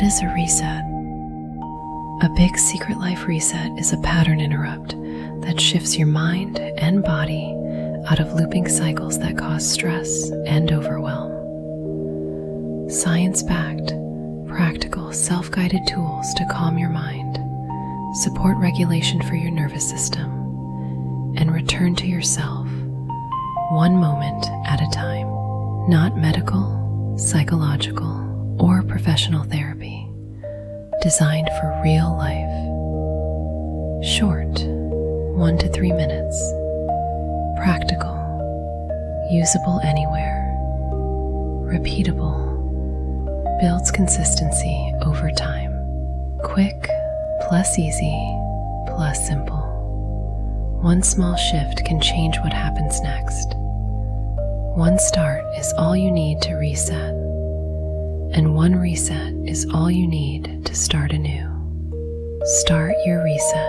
is a reset? A big secret life reset is a pattern interrupt that shifts your mind and body out of looping cycles that cause stress and overwhelm. Science-backed, practical, self-guided tools to calm your mind, support regulation for your nervous system, and return to yourself one moment at a time. Not medical, psychological, or professional therapy. Designed for real life. Short, 1 to 3 minutes. Practical, usable anywhere. Repeatable, builds consistency over time. Quick plus easy plus simple. One small shift can change what happens next. One start is all you need to reset, and one reset is all you need to start anew. Start your reset.